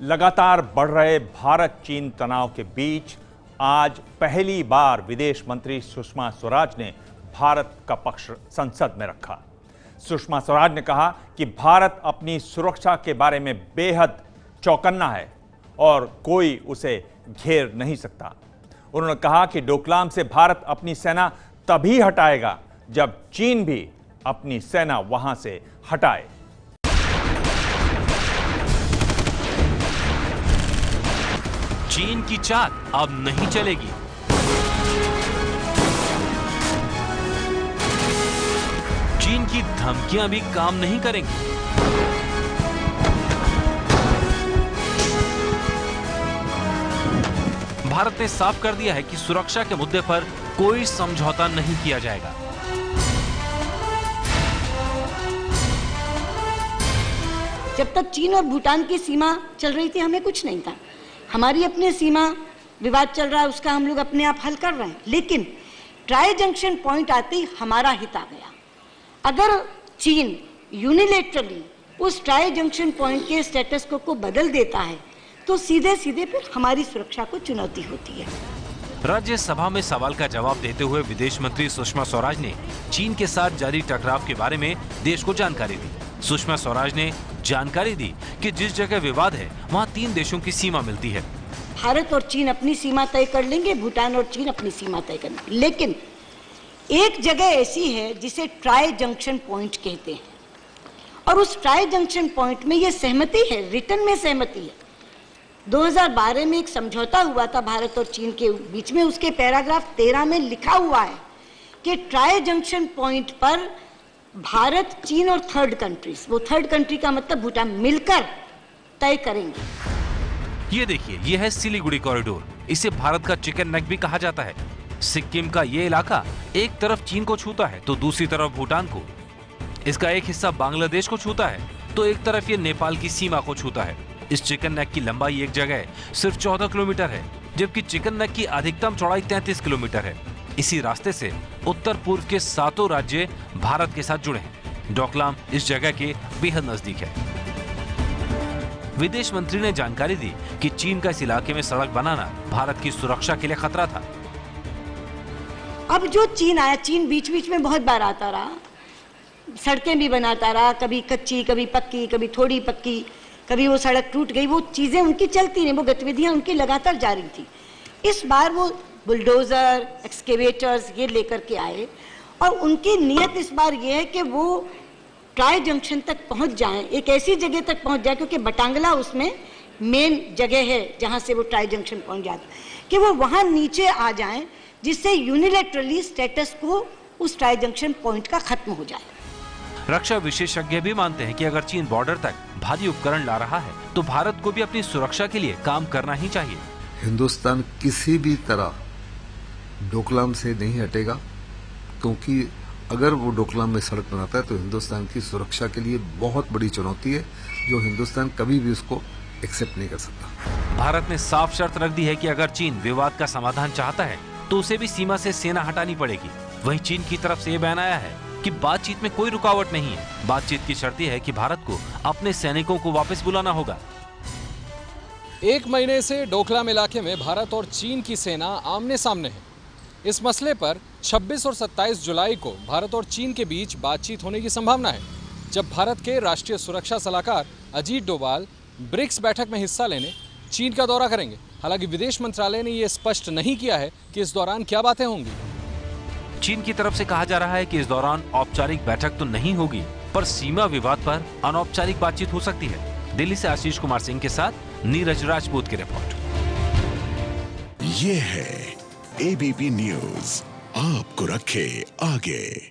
लगातार बढ़ रहे भारत चीन तनाव के बीच आज पहली बार विदेश मंत्री सुषमा स्वराज ने भारत का पक्ष संसद में रखा। सुषमा स्वराज ने कहा कि भारत अपनी सुरक्षा के बारे में बेहद चौकन्ना है और कोई उसे घेर नहीं सकता। उन्होंने कहा कि डोकलाम से भारत अपनी सेना तभी हटाएगा जब चीन भी अपनी सेना वहां से हटाए। चीन की चाल अब नहीं चलेगी। चीन की धमकियां भी काम नहीं करेंगी। भारत ने साफ कर दिया है कि सुरक्षा के मुद्दे पर कोई समझौता नहीं किया जाएगा। जब तक चीन और भूटान की सीमा चल रही थी हमें कुछ नहीं था। हमारी अपनी सीमा विवाद चल रहा है, उसका हम लोग अपने आप हल कर रहे हैं। लेकिन ट्राई जंक्शन पॉइंट आते ही हमारा हित आ गया। अगर चीन यूनिलेटरली उस ट्राई जंक्शन पॉइंट के स्टेटस को बदल देता है तो सीधे सीधे फिर हमारी सुरक्षा को चुनौती होती है। राज्यसभा में सवाल का जवाब देते हुए विदेश मंत्री सुषमा स्वराज ने चीन के साथ जारी टकराव के बारे में देश को जानकारी दी। सुषमा स्वराज ने जानकारी दी कि जिस जगह विवाद है वहां 3 देशों की सीमा मिलती है। भारत और चीन अपनी सीमा तय कर लेंगे, भूटान और चीन अपनी सीमा तय कर लेंगे। लेकिन एक जगह ऐसी है जिसे ट्राई जंक्शन पॉइंट कहते हैं और उस ट्राई जंक्शन पॉइंट में ये सहमति है, रिटर्न में सहमति है। 2012 में एक समझौता हुआ था भारत और चीन के बीच में। उसके पैराग्राफ 13 में लिखा हुआ है कि ट्राई जंक्शन पॉइंट पर भारत, चीन और थर्ड कंट्रीज, वो थर्ड कंट्री का मतलब भूटान, मिलकर तय करेंगे। ये देखिए, ये है सिलीगुड़ी कॉरिडोर। इसे भारत का चिकन नेक भी कहा जाता है। सिक्किम का ये इलाका एक तरफ चीन को छूता है तो दूसरी तरफ भूटान को। इसका एक हिस्सा बांग्लादेश को छूता है तो एक तरफ ये नेपाल की सीमा को छूता है। इस चिकन नेक की लंबाई एक जगह सिर्फ 14 किलोमीटर है, जबकि चिकन नेक की अधिकतम चौड़ाई 33 किलोमीटर है। इसी रास्ते से उत्तर पूर्व के 7 राज्य भारत के साथ जुड़े हैं। डोकलाम इस जगह के बेहद नजदीक है। विदेश मंत्री ने जानकारी दी कि चीन का इस इलाके में सड़क बनाना भारत की सुरक्षा के लिए खतरा था। अब जो चीन आया, चीन बीच बीच में बहुत बार आता रहा, सड़कें भी बनाता रहा, कभी कच्ची, कभी पक्की, कभी थोड़ी पक्की, कभी वो सड़क टूट गई। वो चीजें उनकी चलती रही, वो गतिविधियां उनकी लगातार जारी थी। इस बार वो बुलडोजर, एक्सकेवेटर्स ये लेकर के आए और उनकी नीयत इस बार ये है कि वो ट्राई जंक्शन तक पहुंच जाएं, एक ऐसी जगह तक पहुंच जाए, क्योंकि बटांगला उसमें मेन जगह है जहां से वो ट्राई जंक्शन पहुंच जाता, कि वो वहां नीचे आ जाएं जिससे यूनिलेटरली स्टेटस को उस ट्राई जंक्शन पॉइंट का खत्म हो जाए। रक्षा विशेषज्ञ भी मानते हैं कि अगर चीन बॉर्डर तक भारी उपकरण ला रहा है तो भारत को भी अपनी सुरक्षा के लिए काम करना ही चाहिए। हिंदुस्तान किसी भी तरह डोकलाम से नहीं हटेगा, क्योंकि अगर वो डोकलाम में सड़क बनाता है तो हिंदुस्तान की सुरक्षा के लिए बहुत बड़ी चुनौती है, जो हिंदुस्तान कभी भी उसको एक्सेप्ट नहीं कर सकता। भारत ने साफ शर्त रख दी है कि अगर चीन विवाद का समाधान चाहता है तो उसे भी सीमा से सेना हटानी पड़ेगी। वहीं चीन की तरफ से ये बयान आया है कि बातचीत में कोई रुकावट नहीं है। बातचीत की शर्त यह है कि भारत को अपने सैनिकों को वापस बुलाना होगा। 1 महीने से डोकलाम इलाके में भारत और चीन की सेना आमने सामने है। इस मसले पर 26 और 27 जुलाई को भारत और चीन के बीच बातचीत होने की संभावना है, जब भारत के राष्ट्रीय सुरक्षा सलाहकार अजीत डोभाल ब्रिक्स बैठक में हिस्सा लेने चीन का दौरा करेंगे। हालांकि विदेश मंत्रालय ने यह स्पष्ट नहीं किया है कि इस दौरान क्या बातें होंगी। चीन की तरफ से कहा जा रहा है कि इस दौरान औपचारिक बैठक तो नहीं होगी, पर सीमा विवाद पर अनौपचारिक बातचीत हो सकती है। दिल्ली से आशीष कुमार सिंह के साथ नीरज राजपूत की रिपोर्ट। ये है एबीपी न्यूज, आपको रखे आगे।